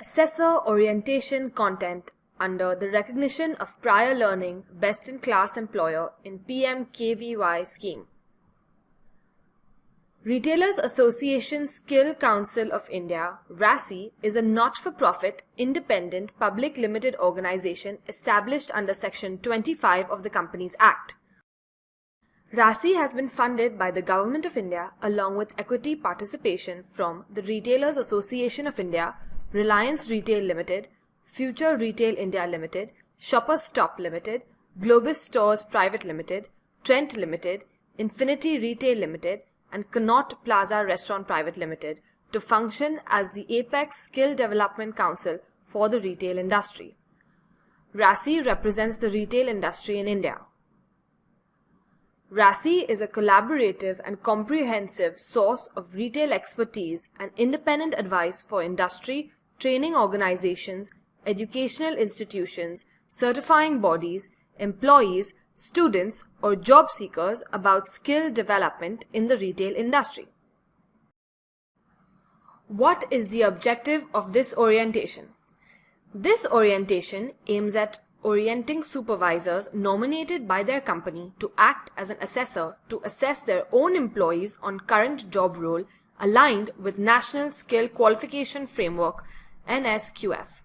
Assessor orientation content under the recognition of prior learning best-in-class employer in PMKVY scheme. Retailers Association Skill Council of India (RASI) is a not-for-profit, independent, public limited organization established under Section 25 of the Companies Act. RASI has been funded by the Government of India along with equity participation from the Retailers Association of India, Reliance Retail Limited, Future Retail India Limited, Shoppers Stop Limited, Globus Stores Private Limited, Trent Limited, Infinity Retail Limited, and Connaught Plaza Restaurant Private Limited to function as the apex skill development council for the retail industry. RASI represents the retail industry in India. RASI is a collaborative and comprehensive source of retail expertise and independent advice for industry, training organizations, educational institutions, certifying bodies, employees, students, or job seekers about skill development in the retail industry. What is the objective of this orientation? This orientation aims at orienting supervisors nominated by their company to act as an assessor to assess their own employees on current job role aligned with National Skill Qualification Framework (NSQF).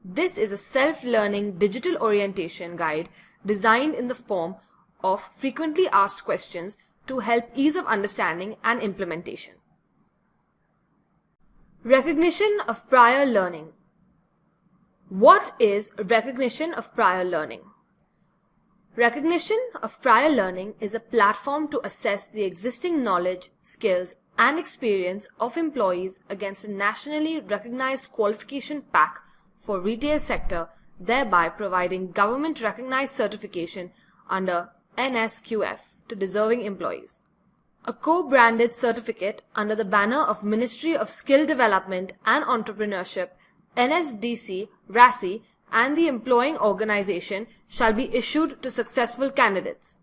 This is a self-learning digital orientation guide designed in the form of frequently asked questions to help ease of understanding and implementation. Recognition of prior learning. What is recognition of prior learning? Recognition of prior learning is a platform to assess the existing knowledge, skills, and experience of employees against a nationally recognized qualification pack for retail sector, thereby providing government-recognized certification under NSQF to deserving employees. A co-branded certificate under the banner of Ministry of Skill Development and Entrepreneurship, NSDC, RASI, and the employing organization shall be issued to successful candidates.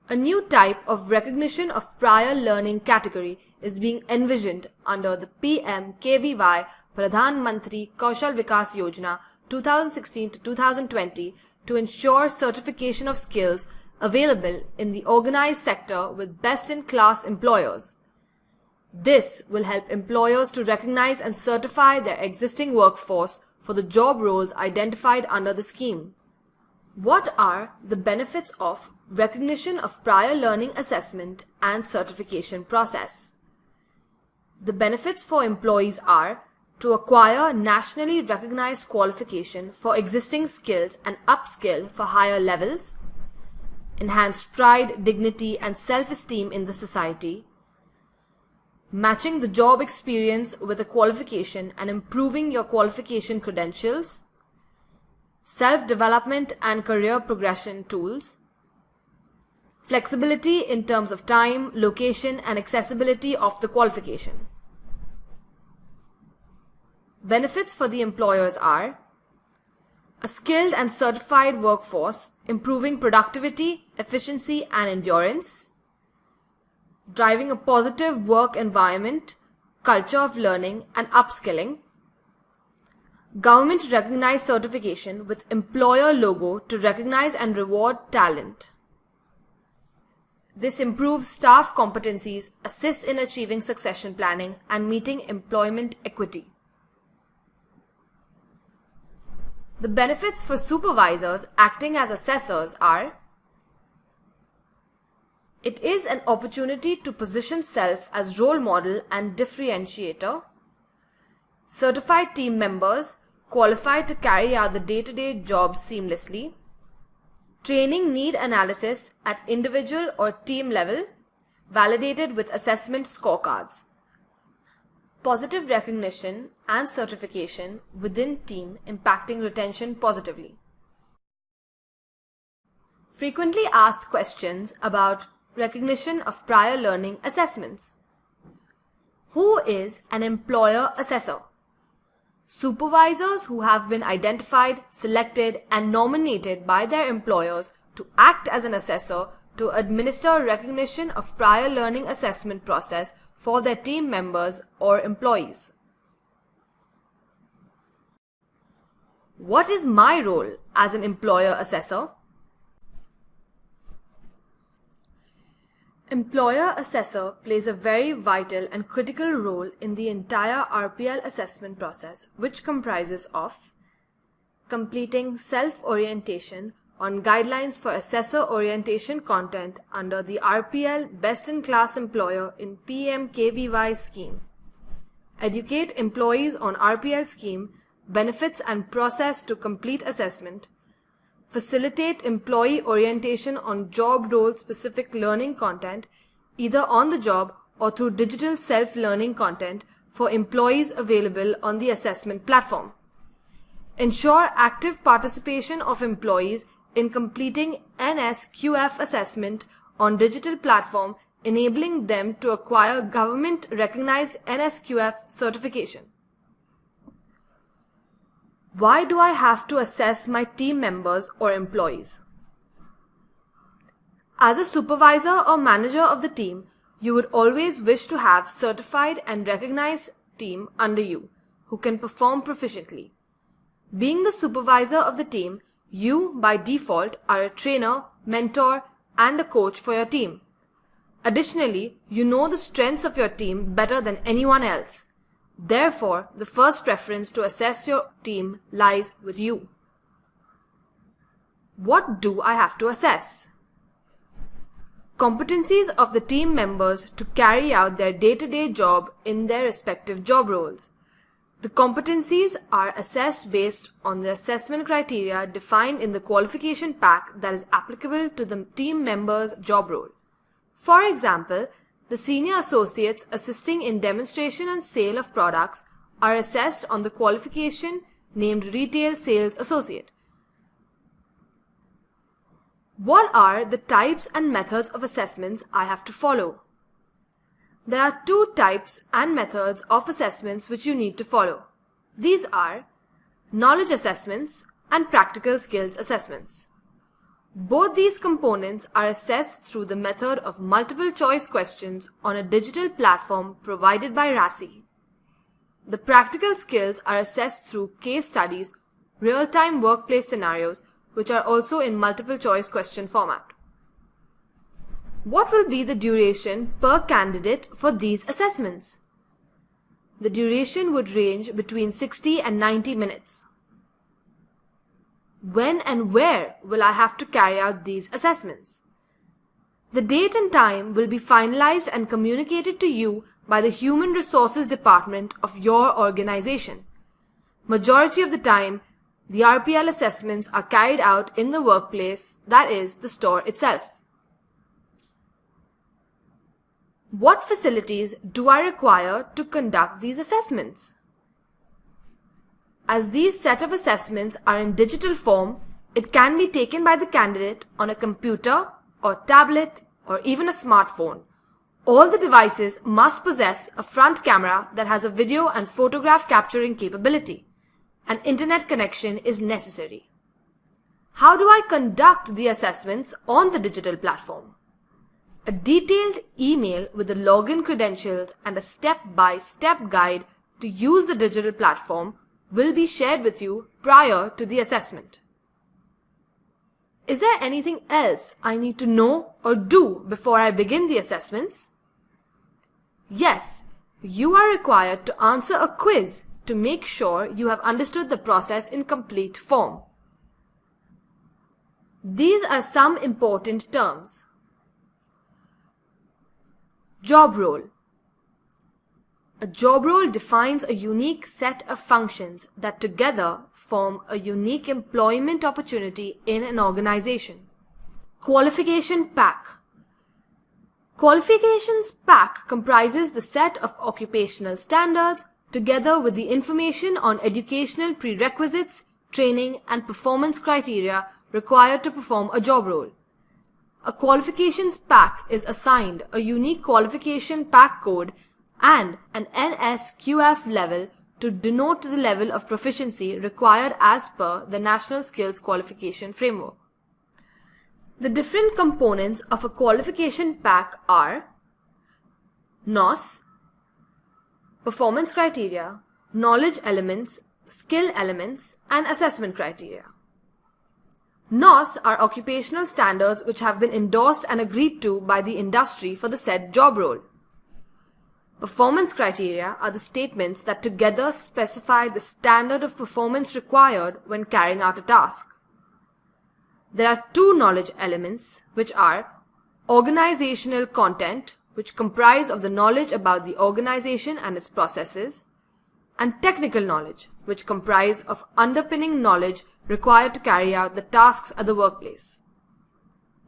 A new type of recognition of prior learning category is being envisioned under the PMKVY Pradhan Mantri Kaushal Vikas Yojana 2016 to 2020 to ensure certification of skills available in the organized sector with best-in-class employers. This will help employers to recognize and certify their existing workforce for the job roles identified under the scheme. What are the benefits of recognition of prior learning assessment and certification process? The benefits for employees are to acquire nationally recognized qualification for existing skills and upskill for higher levels, enhanced pride, dignity, and self-esteem in the society, matching the job experience with a qualification and improving your qualification credentials, self-development and career progression tools, flexibility in terms of time, location, and accessibility of the qualification. Benefits for the employers are a skilled and certified workforce, improving productivity, efficiency, and endurance, driving a positive work environment, culture of learning and upskilling, government recognized certification with employer logo to recognize and reward talent. This improves staff competencies, assists in achieving succession planning, and meeting employment equity. The benefits for supervisors acting as assessors are: it is an opportunity to position self as role model and differentiator. Certified team members qualified to carry out the day-to-day jobs seamlessly. Training need analysis at individual or team level, validated with assessment scorecards. Positive recognition and certification within team impacting retention positively. Frequently asked questions about recognition of prior learning assessments. Who is an employer assessor? Supervisors who have been identified, selected, and nominated by their employers to act as an assessor to administer recognition of prior learning assessment process for their team members or employees. What is my role as an employer assessor? Employer assessor plays a very vital and critical role in the entire RPL assessment process, which comprises of completing self-orientation on guidelines for assessor orientation content under the RPL Best-in-Class Employer in PMKVY scheme. Educate employees on RPL scheme, benefits and process to complete assessment. Facilitate employee orientation on job role specific learning content, either on the job or through digital self-learning content for employees available on the assessment platform. Ensure active participation of employees in completing NSQF assessment on digital platform, enabling them to acquire government-recognized NSQF certification. Why do I have to assess my team members or employees? As a supervisor or manager of the team, you would always wish to have certified and recognized team under you who can perform proficiently. Being the supervisor of the team, you by default are a trainer, mentor, and a coach for your team. Additionally, you know the strengths of your team better than anyone else. Therefore, the first preference to assess your team lies with you. What do I have to assess? Competencies of the team members to carry out their day-to-day job in their respective job roles. The competencies are assessed based on the assessment criteria defined in the qualification pack that is applicable to the team member's job role. For example, the senior associates assisting in demonstration and sale of products are assessed on the qualification named Retail Sales Associate. What are the types and methods of assessments I have to follow? There are two types and methods of assessments which you need to follow. These are knowledge assessments and practical skills assessments. Both these components are assessed through the method of multiple choice questions on a digital platform provided by RASI. The practical skills are assessed through case studies, real-time workplace scenarios, which are also in multiple choice question format. What will be the duration per candidate for these assessments? The duration would range between 60 and 90 minutes. When and where will I have to carry out these assessments? The date and time will be finalized and communicated to you by the Human Resources Department of your organization. Majority of the time, the RPL assessments are carried out in the workplace, that is, the store itself. What facilities do I require to conduct these assessments? As these set of assessments are in digital form, it can be taken by the candidate on a computer or tablet or even a smartphone. All the devices must possess a front camera that has a video and photograph capturing capability. An internet connection is necessary. How do I conduct the assessments on the digital platform? A detailed email with the login credentials and a step-by-step guide to use the digital platform will be shared with you prior to the assessment. Is there anything else I need to know or do before I begin the assessments? Yes, you are required to answer a quiz to make sure you have understood the process in complete form. These are some important terms. Job role. A job role defines a unique set of functions that together form a unique employment opportunity in an organization. Qualification pack. Qualifications pack comprises the set of occupational standards together with the information on educational prerequisites, training, and performance criteria required to perform a job role. A qualifications pack is assigned a unique qualification pack code and an NSQF level to denote the level of proficiency required as per the National Skills Qualification Framework. The different components of a qualification pack are NOS, performance criteria, knowledge elements, skill elements, and assessment criteria. NOS are occupational standards which have been endorsed and agreed to by the industry for the said job role. Performance criteria are the statements that together specify the standard of performance required when carrying out a task. There are two knowledge elements, which are organizational content, which comprise of the knowledge about the organization and its processes, and technical knowledge, which comprise of underpinning knowledge required to carry out the tasks at the workplace.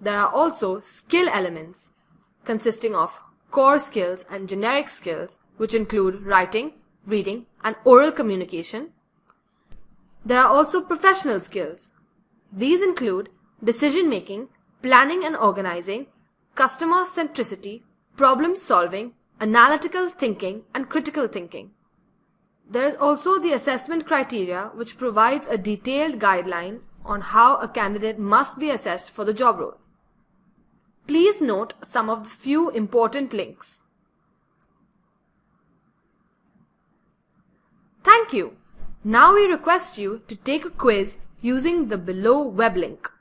There are also skill elements, consisting of core skills and generic skills, which include writing, reading, and oral communication. There are also professional skills. These include decision-making, planning and organizing, customer centricity, problem solving, analytical thinking, and critical thinking. There is also the assessment criteria, which provides a detailed guideline on how a candidate must be assessed for the job role. Please note some of the few important links. Thank you. Now we request you to take a quiz using the below web link.